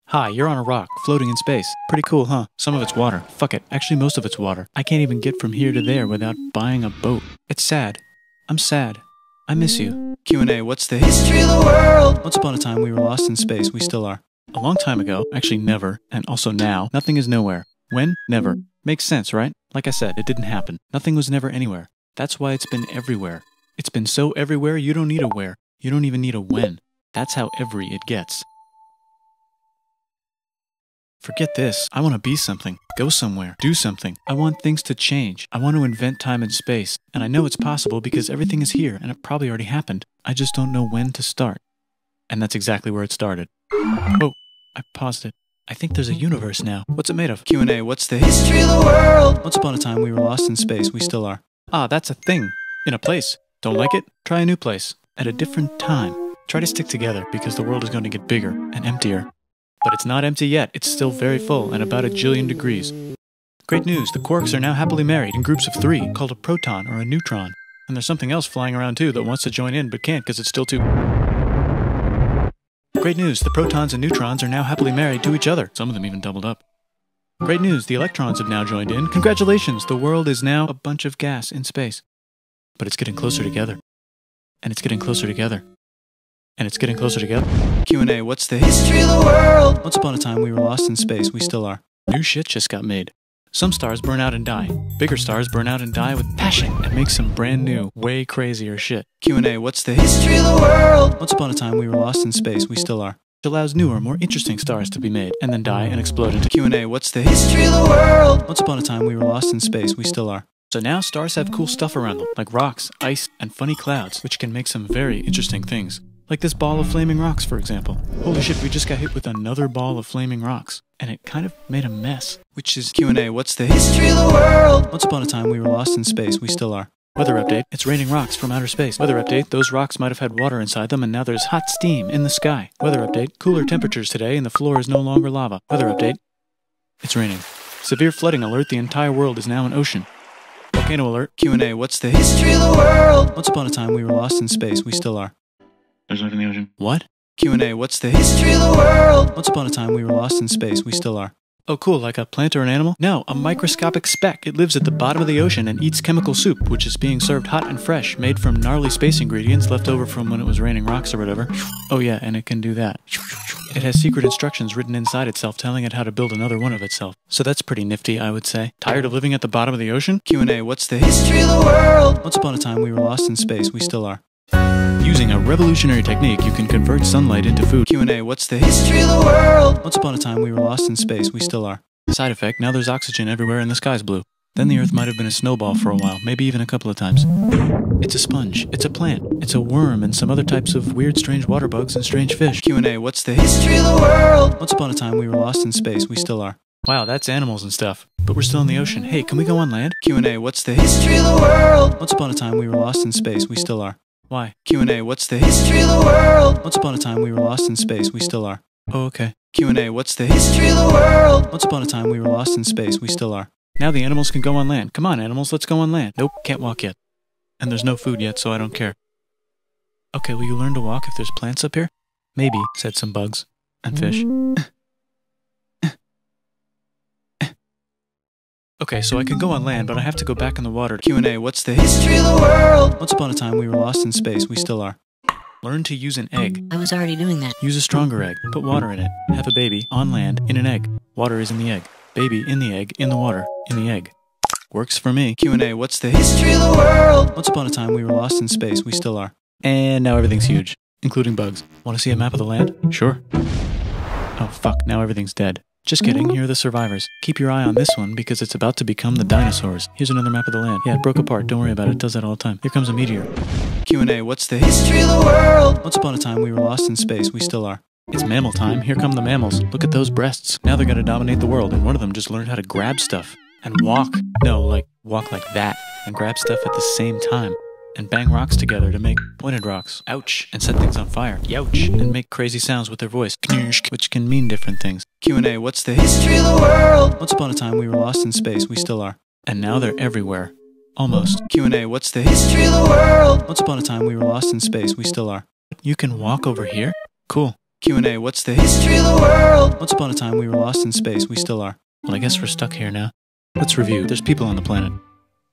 Hi, you're on a rock, floating in space. Pretty cool, huh? Some of it's water. Fuck it. Actually, most of it's water. I can't even get from here to there without buying a boat. It's sad. I'm sad. I miss you. Q&A, what's the history of the world? Once upon a time, we were lost in space. We still are. A long time ago, actually never, and also now, nothing is nowhere. When? Never. Makes sense, right? Like I said, it didn't happen. Nothing was never anywhere. That's why it's been everywhere. It's been so everywhere, you don't need a where. You don't even need a when. That's how every it gets. Forget this. I want to be something. Go somewhere. Do something. I want things to change. I want to invent time and space. And I know it's possible because everything is here and it probably already happened. I just don't know when to start. And that's exactly where it started. Oh, I paused it. I think there's a universe now. What's it made of? Q&A, what's the history of the world? Once upon a time we were lost in space. We still are. Ah, that's a thing. In a place. Don't like it? Try a new place. At a different time. Try to stick together because the world is going to get bigger and emptier. But it's not empty yet. It's still very full and about 1,000,000,000 degrees. Great news. The quarks are now happily married in groups of 3 called a proton or a neutron. And there's something else flying around too that wants to join in but can't because it's still too... Great news. The protons and neutrons are now happily married to each other. Some of them even doubled up. Great news. The electrons have now joined in. Congratulations. The world is now a bunch of gas in space. But it's getting closer together. And it's getting closer together. And it's getting closer together. Q&A, what's the history of the world? Once upon a time we were lost in space. We still are. New shit just got made. Some stars burn out and die. Bigger stars burn out and die with passion and make some brand new, way crazier shit. Q&A, what's the history of the world? Once upon a time we were lost in space. We still are. Which allows newer, more interesting stars to be made and then die and explode into Q&A, what's the history of the world? Once upon a time we were lost in space. We still are. So now stars have cool stuff around them, like rocks, ice, and funny clouds, which can make some very interesting things. Like this ball of flaming rocks, for example. Holy shit, we just got hit with another ball of flaming rocks. And it kind of made a mess. Which is Q&A, what's the history of the world? Once upon a time we were lost in space. We still are. Weather update, it's raining rocks from outer space. Weather update, those rocks might have had water inside them and now there's hot steam in the sky. Weather update, cooler temperatures today and the floor is no longer lava. Weather update, it's raining. Severe flooding alert, the entire world is now an ocean. Volcano alert, Q&A, what's the history of the world? Once upon a time we were lost in space. We still are. There's life in the ocean. What? Q&A, what's the history of the world? Once upon a time we were lost in space. We still are. Oh cool, like a plant or an animal? No, a microscopic speck. It lives at the bottom of the ocean and eats chemical soup, which is being served hot and fresh, made from gnarly space ingredients left over from when it was raining rocks or whatever. Oh yeah, and it can do that. It has secret instructions written inside itself telling it how to build another one of itself. So that's pretty nifty, I would say. Tired of living at the bottom of the ocean? Q&A, what's the history of the world? Once upon a time we were lost in space. We still are. Using a revolutionary technique, you can convert sunlight into food. Q&A, what's the history of the world? Once upon a time we were lost in space. We still are. Side effect, now there's oxygen everywhere and the sky's blue. Then the Earth might have been a snowball for a while, maybe even a couple of times. It's a sponge, it's a plant, it's a worm and some other types of weird strange water bugs and strange fish. Q&A, what's the history of the world? Once upon a time we were lost in space. We still are. Wow, that's animals and stuff. But we're still in the ocean. Hey, can we go on land? Q&A, what's the history of the world? Once upon a time we were lost in space. We still are. Why? Q&A, what's the history of the world? Once upon a time we were lost in space. We still are. Oh, okay. Q&A, what's the history of the world? Once upon a time we were lost in space. We still are. Now the animals can go on land. Come on, animals, let's go on land. Nope, can't walk yet. And there's no food yet, so I don't care. Okay, will you learn to walk if there's plants up here? Maybe, said some bugs. And fish. Okay, so I can go on land, but I have to go back in the water. Q&A, what's the history of the world? Once upon a time we were lost in space. We still are. Learn to use an egg. I was already doing that. Use a stronger egg. Put water in it. Have a baby on land in an egg. Water is in the egg. Baby in the egg, in the water, in the egg. Works for me. Q&A, what's the history of the world? Once upon a time we were lost in space. We still are. And now everything's huge, including bugs. Want to see a map of the land? Sure. Oh fuck, now everything's dead. Just kidding, here are the survivors. Keep your eye on this one because it's about to become the dinosaurs. Here's another map of the land. Yeah, it broke apart, don't worry about it, it does that all the time. Here comes a meteor. Q&A, what's the history of the world? Once upon a time we were lost in space. We still are. It's mammal time, here come the mammals. Look at those breasts. Now they're gonna dominate the world and one of them just learned how to grab stuff. And walk. No, like, walk like that. And grab stuff at the same time. And bang rocks together to make pointed rocks. Ouch. And set things on fire. Youch. And make crazy sounds with their voice. Which can mean different things. Q&A, what's the history of the world? Once upon a time we were lost in space. We still are. And now they're everywhere. Almost. Q&A, what's the history of the world? Once upon a time we were lost in space. We still are. You can walk over here? Cool. Q&A, what's the history of the world? Once upon a time we were lost in space, we still are. Well, I guess we're stuck here now. Let's review. There's people on the planet.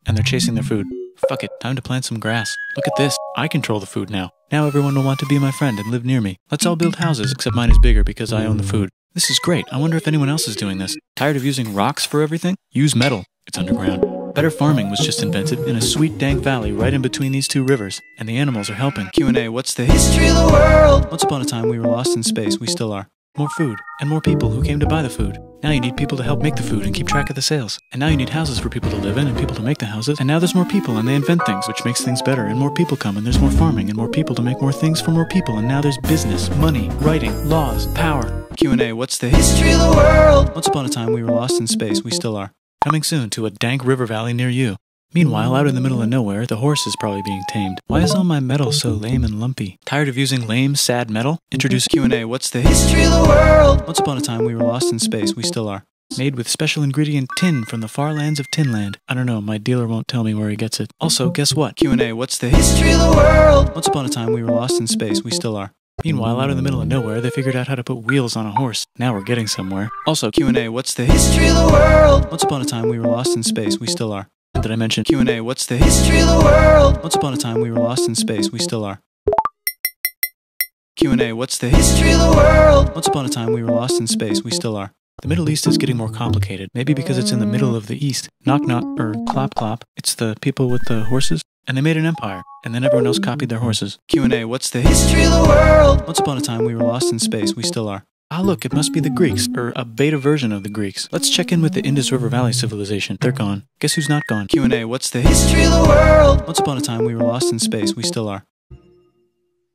And they're chasing their food. Fuck it, time to plant some grass. Look at this, I control the food now. Now everyone will want to be my friend and live near me. Let's all build houses, except mine is bigger because I own the food. This is great, I wonder if anyone else is doing this. Tired of using rocks for everything? Use metal. It's underground. Better farming was just invented in a sweet dank valley right in between these two rivers, and the animals are helping. Q&A, what's the history of the world? Once upon a time we were lost in space, we still are. More food, and more people who came to buy the food. Now you need people to help make the food and keep track of the sales. And now you need houses for people to live in and people to make the houses. And now there's more people and they invent things, which makes things better. And more people come and there's more farming and more people to make more things for more people. And now there's business, money, writing, laws, power. Q&A, what's the history of the world? Once upon a time we were lost in space, we still are. Coming soon to a dank river valley near you. Meanwhile, out in the middle of nowhere, the horse is probably being tamed. Why is all my metal so lame and lumpy? Tired of using lame, sad metal? Introduce Q&A, what's the history of the world? Once upon a time we were lost in space, we still are. Made with special ingredient tin from the far lands of Tinland. I don't know, my dealer won't tell me where he gets it. Also, guess what? Q&A, what's the history of the world? Once upon a time we were lost in space, we still are. Meanwhile, out in the middle of nowhere, they figured out how to put wheels on a horse. Now we're getting somewhere. Also, Q&A, what's the history of the world? Once upon a time we were lost in space, we still are. Did I mention Q&A, what's the history of the world? Once upon a time we were lost in space, we still are. Q&A, what's the history of the world? Once upon a time we were lost in space, we still are. The Middle East is getting more complicated, maybe because it's in the middle of the East. Knock knock, or clap clap. It's the people with the horses. And they made an empire, and then everyone else copied their horses. Q&A, what's the history of the world? Once upon a time we were lost in space, we still are. Ah look, it must be the Greeks, or a beta version of the Greeks. Let's check in with the Indus River Valley civilization. They're gone. Guess who's not gone? Q&A, what's the history of the world? Once upon a time we were lost in space, we still are.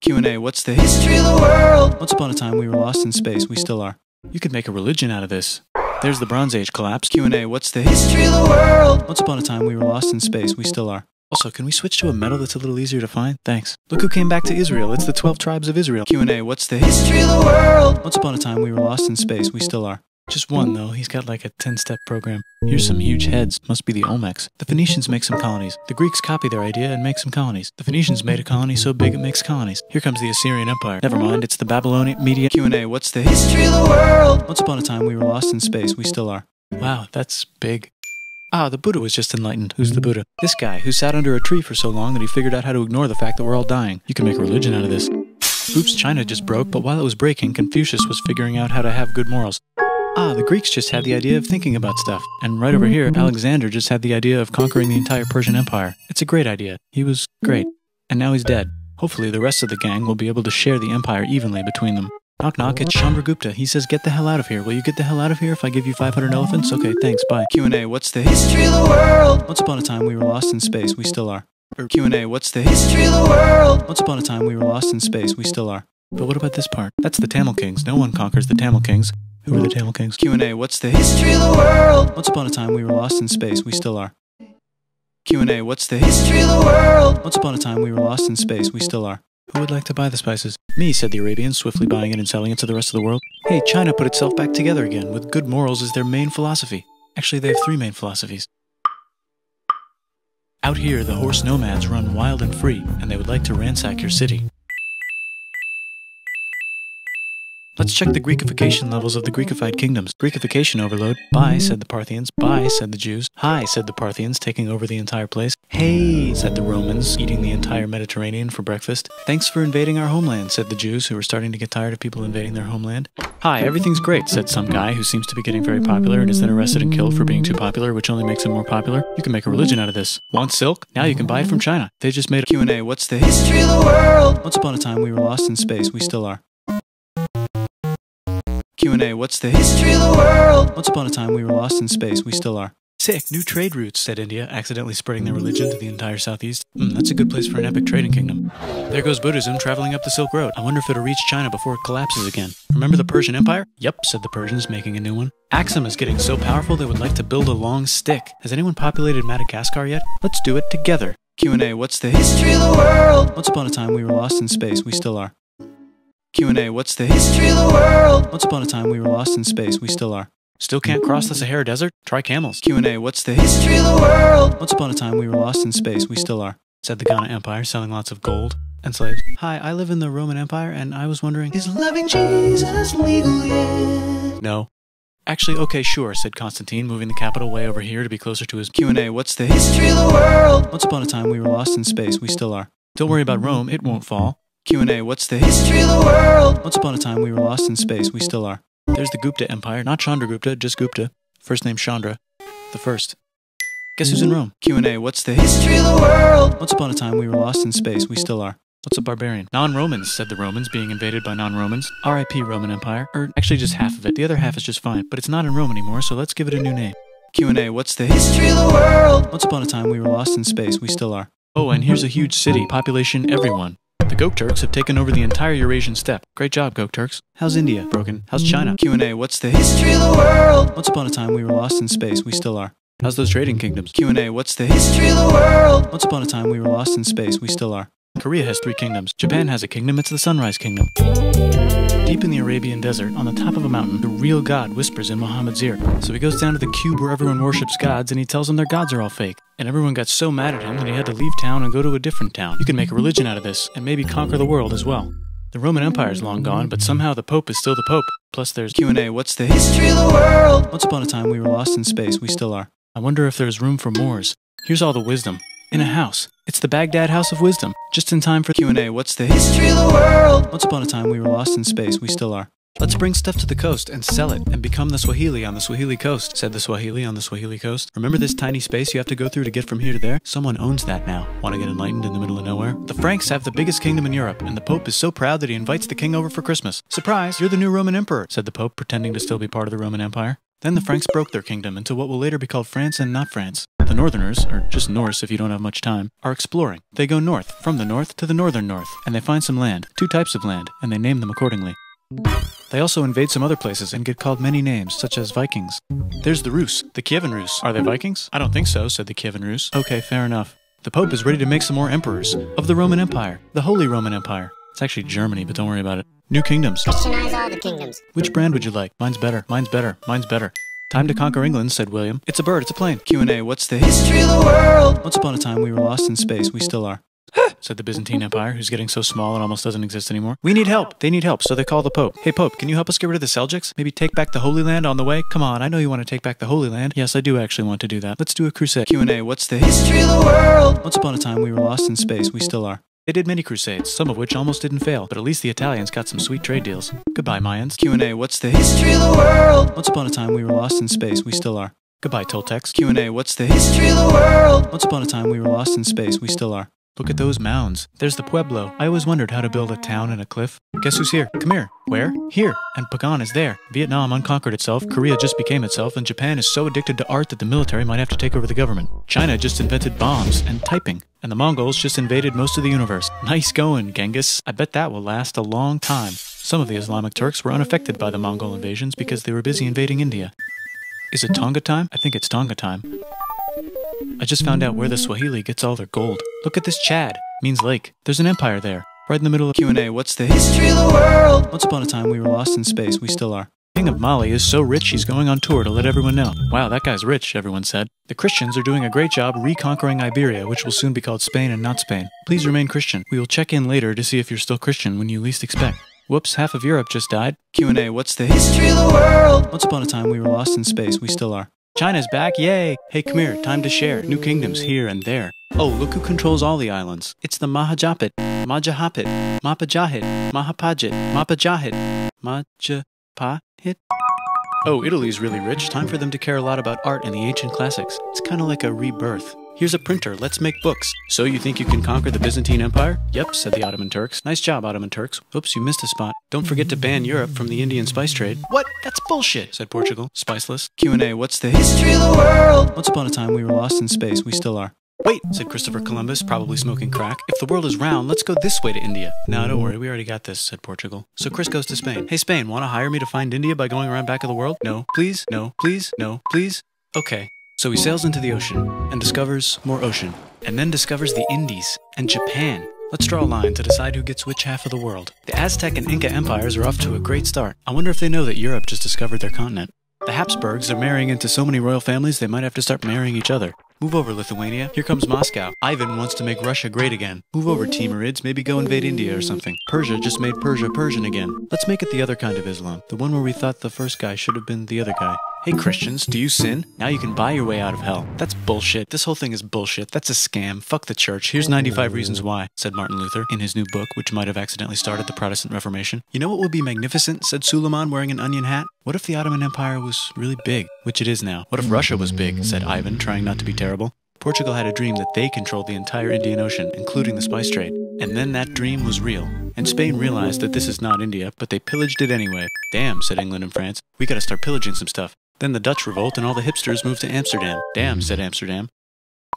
Q&A, what's the history of the world? Once upon a time we were lost in space, we still are. You could make a religion out of this. There's the Bronze Age collapse. Q&A, what's the history of the world? Once upon a time we were lost in space, we still are. Also, can we switch to a metal that's a little easier to find? Thanks. Look who came back to Israel. It's the 12 tribes of Israel. Q&A, what's the history of the world? Once upon a time we were lost in space, we still are. Just one, though. He's got like a 10-step program. Here's some huge heads. Must be the Olmecs. The Phoenicians make some colonies. The Greeks copy their idea and make some colonies. The Phoenicians made a colony so big it makes colonies. Here comes the Assyrian Empire. Never mind, it's the Babylonian Media. Q&A, what's the history of the world? Once upon a time we were lost in space, we still are. Wow, that's big. Ah, the Buddha was just enlightened. Who's the Buddha? This guy, who sat under a tree for so long that he figured out how to ignore the fact that we're all dying. You can make a religion out of this. Oops, China just broke, but while it was breaking, Confucius was figuring out how to have good morals. Ah, the Greeks just had the idea of thinking about stuff. And right over here, Alexander just had the idea of conquering the entire Persian Empire. It's a great idea. He was great. And now he's dead. Hopefully the rest of the gang will be able to share the empire evenly between them. Knock knock, it's Chandragupta. He says get the hell out of here. Will you get the hell out of here if I give you 500 elephants? Okay, thanks, bye. Q&A, what's the history of the world? Once upon a time we were lost in space, we still are. Q&A, what's the history of the world? Once upon a time we were lost in space, we still are. But what about this part? That's the Tamil Kings. No one conquers the Tamil Kings. Who are the Tamil Kings? Q&A, what's the history of the world? Once upon a time we were lost in space, we still are. Q&A, what's the history of the world? Once upon a time we were lost in space, we still are. Who would like to buy the spices? Me, said the Arabians, swiftly buying it and selling it to the rest of the world. Hey, China put itself back together again, with good morals as their main philosophy. Actually, they have 3 main philosophies. Out here, the horse nomads run wild and free, and they would like to ransack your city. Let's check the Greekification levels of the Greekified kingdoms. Greekification overload. Bye, said the Parthians. Bye, said the Jews. Hi, said the Parthians, taking over the entire place. Hey, said the Romans, eating the entire Mediterranean for breakfast. Thanks for invading our homeland, said the Jews, who were starting to get tired of people invading their homeland. Hi, everything's great, said some guy who seems to be getting very popular and is then arrested and killed for being too popular, which only makes him more popular. You can make a religion out of this. Want silk? Now you can buy it from China. They just made a Q&A. What's the history of the world? Once upon a time we were lost in space, we still are. Q&A, what's the history of the world? Once upon a time we were lost in space, we still are. Sick, new trade routes, said India, accidentally spreading their religion to the entire southeast. That's a good place for an epic trading kingdom. There goes Buddhism traveling up the Silk Road. I wonder if it'll reach China before it collapses again. Remember the Persian Empire? Yep, said the Persians, making a new one. Axum is getting so powerful they would like to build a long stick. Has anyone populated Madagascar yet? Let's do it together. Q&A, what's the history of the world? Once upon a time we were lost in space, we still are. Q&A, what's the history of the world? Once upon a time we were lost in space, we still are. Still can't cross the Sahara Desert? Try camels. Q&A, what's the history of the world? Once upon a time we were lost in space, we still are. Said the Ghana Empire, selling lots of gold. And slaves. Hi, I live in the Roman Empire, and I was wondering, is loving Jesus legal yet? No. Actually, okay, sure, said Constantine, moving the capital way over here to be closer to his Q&A. What's the history of the world? Once upon a time, we were lost in space. We still are. Don't worry about Rome, it won't fall. Q&A. What's the history of the world? Once upon a time, we were lost in space. We still are. There's the Gupta Empire, not Chandragupta, just Gupta. First name Chandra. The first. Guess who's in Rome? Q&A. What's the history of the world? Once upon a time, we were lost in space. We still are. What's a barbarian? Non-Romans, said the Romans, being invaded by non-Romans. R.I.P. Roman Empire. Or actually just half of it. The other half is just fine. But it's not in Rome anymore, so let's give it a new name. Q&A. What's the history of the world? Once upon a time, we were lost in space. We still are. Oh, and here's a huge city. Population, everyone. The Gokturks have taken over the entire Eurasian steppe. Great job, Gokturks. How's India? Broken. How's China? Q&A. What's the history of the world? Once upon a time, we were lost in space. We still are. How's those trading kingdoms? Q&A. What's the history of the world? Once upon a time, we were lost in space. We still are. Korea has 3 kingdoms. Japan has a kingdom. It's the Sunrise Kingdom. Deep in the Arabian desert, on the top of a mountain, the real God whispers in Muhammad's ear. So he goes down to the cube where everyone worships gods, and he tells them their gods are all fake. And everyone got so mad at him that he had to leave town and go to a different town. You can make a religion out of this, and maybe conquer the world as well. The Roman Empire is long gone, but somehow the Pope is still the Pope. Plus there's Q&A. What's the history of the world? Once upon a time, we were lost in space. We still are. I wonder if there's room for Moors. Here's all the wisdom. In a house. It's the Baghdad House of Wisdom. Just in time for Q&A. What's the history of the world? Once upon a time, we were lost in space. We still are. Let's bring stuff to the coast and sell it and become the Swahili on the Swahili coast, said the Swahili on the Swahili coast. Remember this tiny space you have to go through to get from here to there? Someone owns that now. Want to get enlightened in the middle of nowhere? The Franks have the biggest kingdom in Europe, and the Pope is so proud that he invites the king over for Christmas. Surprise, you're the new Roman emperor, said the Pope, pretending to still be part of the Roman Empire. Then the Franks broke their kingdom into what will later be called France and not France. The Northerners, or just Norse if you don't have much time, are exploring. They go north, from the north to the northern north, and they find some land, 2 types of land, and they name them accordingly. They also invade some other places and get called many names, such as Vikings. There's the Rus, the Kievan Rus. Are they Vikings? I don't think so, said the Kievan Rus. Okay, fair enough. The Pope is ready to make some more emperors of the Roman Empire, the Holy Roman Empire. It's actually Germany, but don't worry about it. New kingdoms. Christianize all the kingdoms. Which brand would you like? Mine's better, mine's better, mine's better. Time to conquer England, said William. It's a bird, it's a plane. Q&A. What's the history of the world? Once upon a time, we were lost in space. We still are. Said the Byzantine Empire, who's getting so small it almost doesn't exist anymore. We need help. They need help, so they call the Pope. Hey, Pope, can you help us get rid of the Seljuks? Maybe take back the Holy Land on the way? Come on, I know you want to take back the Holy Land. Yes, I do actually want to do that. Let's do a crusade. Q&A. What's the history of the world? Once upon a time, we were lost in space. We still are. They did many crusades, some of which almost didn't fail, but at least the Italians got some sweet trade deals. Goodbye, Mayans. Q&A. What's the history of the world? Once upon a time, we were lost in space. We still are. Goodbye, Toltecs. Q&A. What's the history of the world? Once upon a time, we were lost in space. We still are. Look at those mounds. There's the Pueblo. I always wondered how to build a town in a cliff. Guess who's here? Come here. Where? Here. And Pagan is there. Vietnam unconquered itself, Korea just became itself, and Japan is so addicted to art that the military might have to take over the government. China just invented bombs and typing. And the Mongols just invaded most of the universe. Nice going, Genghis. I bet that will last a long time. Some of the Islamic Turks were unaffected by the Mongol invasions because they were busy invading India. Is it Tonga time? I think it's Tonga time. I just found out where the Swahili gets all their gold. Look at this Chad. Means lake. There's an empire there. Right in the middle of Q&A. What's the history of the world? Once upon a time, we were lost in space. We still are. The king of Mali is so rich he's going on tour to let everyone know. Wow, that guy's rich, everyone said. The Christians are doing a great job reconquering Iberia, which will soon be called Spain and not Spain. Please remain Christian. We will check in later to see if you're still Christian when you least expect. Whoops, half of Europe just died. Q&A. What's the history of the world? Once upon a time, we were lost in space. We still are. China's back, yay! Hey, come here, time to share. New kingdoms here and there. Oh, look who controls all the islands. It's the Mahajapit, Majahapit, Mapajahit, Mahapajit, Mapajahit, Majapahit. Oh, Italy's really rich. Time for them to care a lot about art and the ancient classics. It's kind of like a rebirth. Here's a printer, let's make books. So you think you can conquer the Byzantine Empire? Yep, said the Ottoman Turks. Nice job, Ottoman Turks. Oops, you missed a spot. Don't forget to ban Europe from the Indian spice trade. What? That's bullshit, said Portugal, spiceless. Q&A. What's the history of the world? Once upon a time, we were lost in space. We still are. Wait, said Christopher Columbus, probably smoking crack. If the world is round, let's go this way to India. No, don't worry, we already got this, said Portugal. So Chris goes to Spain. Hey, Spain, want to hire me to find India by going around back of the world? No, please, no, please, no, please. Okay. So he sails into the ocean and discovers more ocean, and then discovers the Indies and Japan. Let's draw a line to decide who gets which half of the world. The Aztec and Inca empires are off to a great start. I wonder if they know that Europe just discovered their continent. The Habsburgs are marrying into so many royal families they might have to start marrying each other. Move over, Lithuania. Here comes Moscow. Ivan wants to make Russia great again. Move over, Timurids. Maybe go invade India or something. Persia just made Persia Persian again. Let's make it the other kind of Islam. The one where we thought the first guy should have been the other guy. Hey Christians, do you sin? Now you can buy your way out of hell. That's bullshit. This whole thing is bullshit. That's a scam. Fuck the church. Here's 95 reasons why, said Martin Luther in his new book, which might have accidentally started the Protestant Reformation. You know what would be magnificent, said Suleiman wearing an onion hat? What if the Ottoman Empire was really big, which it is now? What if Russia was big, said Ivan, trying not to be terrible. Portugal had a dream that they controlled the entire Indian Ocean, including the spice trade. And then that dream was real. And Spain realized that this is not India, but they pillaged it anyway. Damn, said England and France. We gotta start pillaging some stuff. Then the Dutch revolt and all the hipsters moved to Amsterdam. Damn, said Amsterdam.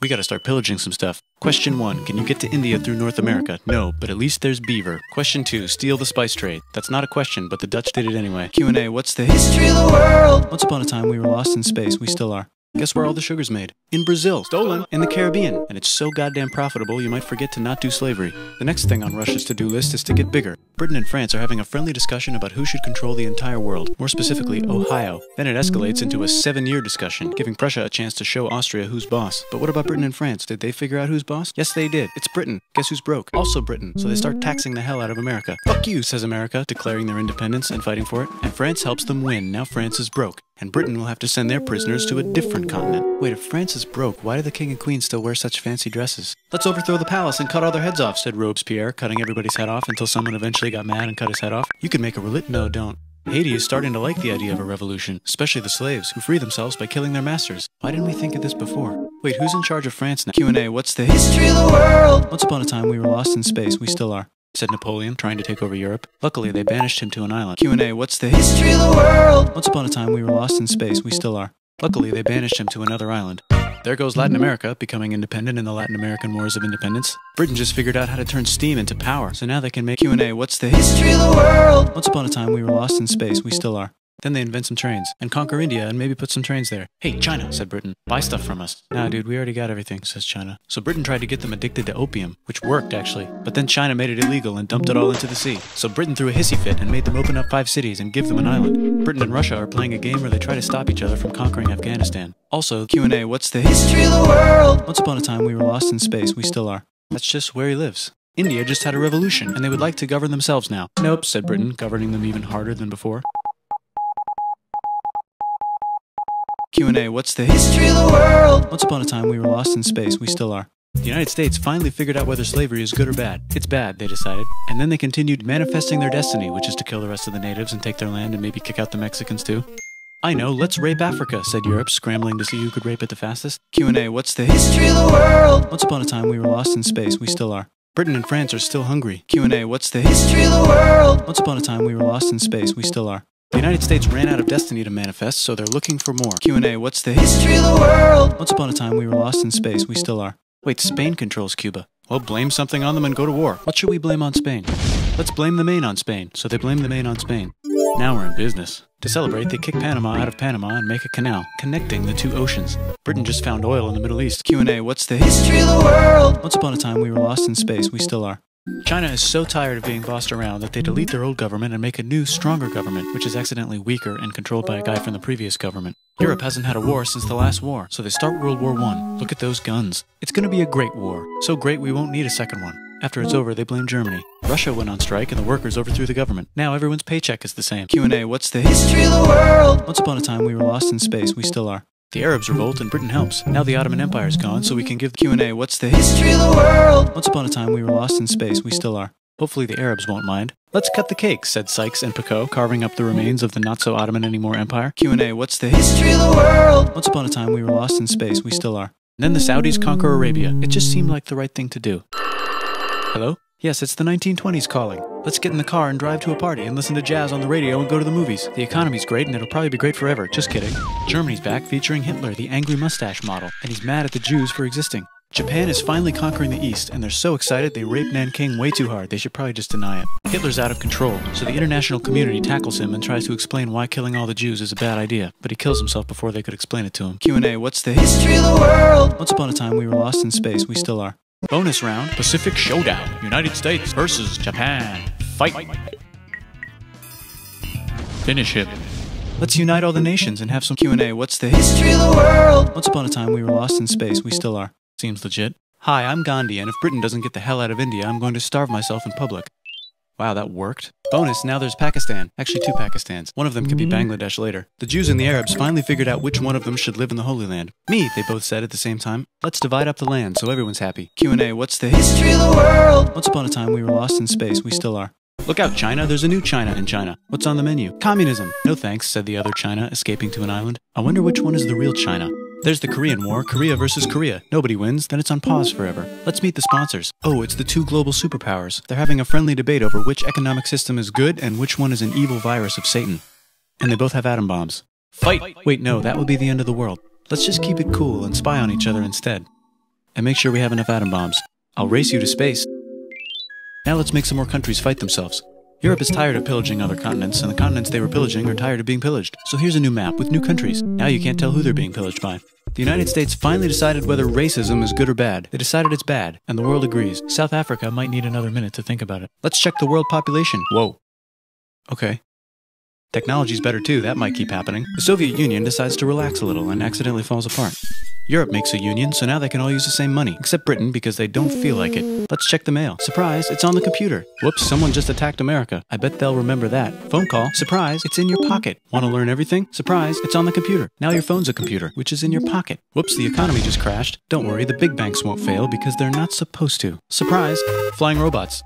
We gotta start pillaging some stuff. Question 1. Can you get to India through North America? No, but at least there's beaver. Question 2. Steal the spice trade. That's not a question, but the Dutch did it anyway. Q&A. What's the history of the world? Once upon a time we were lost in space. We still are. Guess where all the sugar's made? In Brazil. Stolen. In the Caribbean. And it's so goddamn profitable you might forget to not do slavery. The next thing on Russia's to-do list is to get bigger. Britain and France are having a friendly discussion about who should control the entire world, more specifically Ohio. Then it escalates into a 7-year discussion, giving Prussia a chance to show Austria who's boss. But what about Britain and France? Did they figure out who's boss? Yes, they did. It's Britain. Guess who's broke? Also Britain. So they start taxing the hell out of America. Fuck you, says America, declaring their independence and fighting for it. And France helps them win. Now France is broke. And Britain will have to send their prisoners to a different continent. Wait, if France is broke, why do the king and queen still wear such fancy dresses? Let's overthrow the palace and cut all their heads off, said Robespierre, cutting everybody's head off until someone eventually got mad and cut his head off. You could make a No, don't. Haiti is starting to like the idea of a revolution, especially the slaves, who free themselves by killing their masters. Why didn't we think of this before? Wait, who's in charge of France now? Q&A. What's the history of the world? Once upon a time we were lost in space. We still are, said Napoleon, trying to take over Europe. Luckily, they banished him to an island. Q&A. What's the history of the world? Once upon a time we were lost in space. We still are. Luckily, they banished him to another island. There goes Latin America, becoming independent in the Latin American Wars of Independence. Britain just figured out how to turn steam into power, so now they can make Q&A. What's the history of the world? Once upon a time we were lost in space. We still are. Then they invent some trains, and conquer India, and maybe put some trains there. Hey, China, said Britain, buy stuff from us. Nah, dude, we already got everything, says China. So Britain tried to get them addicted to opium, which worked, actually. But then China made it illegal and dumped it all into the sea. So Britain threw a hissy fit and made them open up 5 cities and give them an island. Britain and Russia are playing a game where they try to stop each other from conquering Afghanistan. Also, Q&A, what's the history of the world? Once upon a time we were lost in space. We still are. That's just where he lives. India just had a revolution, and they would like to govern themselves now. Nope, said Britain, governing them even harder than before. Q&A. What's the history of the world? Once upon a time we were lost in space. We still are. The United States finally figured out whether slavery is good or bad. It's bad, they decided. And then they continued manifesting their destiny, which is to kill the rest of the natives and take their land and maybe kick out the Mexicans too. I know, let's rape Africa, said Europe, scrambling to see who could rape it the fastest. Q&A. What's the history of the world? Once upon a time we were lost in space. We still are. Britain and France are still hungry. Q&A. What's the history of the world? Once upon a time we were lost in space. We still are. The United States ran out of destiny to manifest, so they're looking for more. Q&A. What's the history of the world? Once upon a time we were lost in space. We still are. Wait, Spain controls Cuba. Well, blame something on them and go to war. What should we blame on Spain? Let's blame the Maine on Spain. So they blame the Maine on Spain. Now we're in business. To celebrate, they kick Panama out of Panama and make a canal, connecting the 2 oceans. Britain just found oil in the Middle East. Q&A. What's the history of the world? Once upon a time we were lost in space. We still are. China is so tired of being bossed around that they delete their old government and make a new, stronger government, which is accidentally weaker and controlled by a guy from the previous government. Europe hasn't had a war since the last war, so they start World War I. Look at those guns. It's gonna be a great war. So great we won't need a second one. After it's over, they blame Germany. Russia went on strike and the workers overthrew the government. Now everyone's paycheck is the same. Q&A. What's the history of the world? Once upon a time we were lost in space. We still are. The Arabs revolt and Britain helps. Now the Ottoman Empire's gone, so we can give the Q&A. What's the history of the world? Once upon a time we were lost in space. We still are. Hopefully the Arabs won't mind. Let's cut the cake, said Sykes and Picot, carving up the remains of the not-so-Ottoman anymore empire. Q&A. What's the history of the world? Once upon a time we were lost in space. We still are. And then the Saudis conquer Arabia. It just seemed like the right thing to do. Hello? Yes, it's the 1920s calling. Let's get in the car and drive to a party and listen to jazz on the radio and go to the movies. The economy's great and it'll probably be great forever. Just kidding. Germany's back featuring Hitler, the angry mustache model, and he's mad at the Jews for existing. Japan is finally conquering the East, and they're so excited they rape Nanking way too hard. They should probably just deny it. Hitler's out of control, so the international community tackles him and tries to explain why killing all the Jews is a bad idea, but he kills himself before they could explain it to him. Q&A. What's the history of the world? Once upon a time we were lost in space. We still are. Bonus round, Pacific Showdown. United States versus Japan. Fight. Finish him. Let's unite all the nations and have some Q&A. What's the history of the world? Once upon a time, we were lost in space. We still are. Seems legit. Hi, I'm Gandhi, and if Britain doesn't get the hell out of India, I'm going to starve myself in public. Wow, that worked. Bonus, now there's Pakistan. Actually, 2 Pakistans. One of them could be Bangladesh later. The Jews and the Arabs finally figured out which one of them should live in the Holy Land. Me, they both said at the same time. Let's divide up the land so everyone's happy. Q&A, what's the history of the world? Once upon a time, we were lost in space. We still are. Look out, China. There's a new China in China. What's on the menu? Communism. No thanks, said the other China, escaping to an island. I wonder which one is the real China. There's the Korean War, Korea versus Korea. Nobody wins, then it's on pause forever. Let's meet the sponsors. Oh, it's the 2 global superpowers. They're having a friendly debate over which economic system is good and which one is an evil virus of Satan. And they both have atom bombs. Fight! Wait, no, that would be the end of the world. Let's just keep it cool and spy on each other instead. And make sure we have enough atom bombs. I'll race you to space. Now let's make some more countries fight themselves. Europe is tired of pillaging other continents, and the continents they were pillaging are tired of being pillaged. So here's a new map with new countries. Now you can't tell who they're being pillaged by. The United States finally decided whether racism is good or bad. They decided it's bad, and the world agrees. South Africa might need another minute to think about it. Let's check the world population. Whoa. Okay. Technology's better too, that might keep happening. The Soviet Union decides to relax a little and accidentally falls apart. Europe makes a union, so now they can all use the same money, except Britain because they don't feel like it. Let's check the mail. Surprise, it's on the computer. Whoops, someone just attacked America. I bet they'll remember that. Phone call. Surprise, it's in your pocket. Want to learn everything? Surprise, it's on the computer. Now your phone's a computer, which is in your pocket. Whoops, the economy just crashed. Don't worry, the big banks won't fail because they're not supposed to. Surprise, flying robots.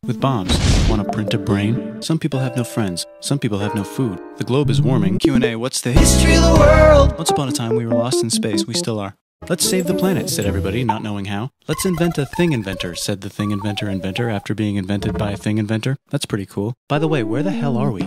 With bombs. Want to print a brain? Some people have no friends. Some people have no food. The globe is warming. Q&A, what's the history of the world? Once upon a time, we were lost in space. We still are. Let's save the planet, said everybody, not knowing how. Let's invent a thing inventor, said the thing inventor after being invented by a thing inventor. That's pretty cool. By the way, where the hell are we?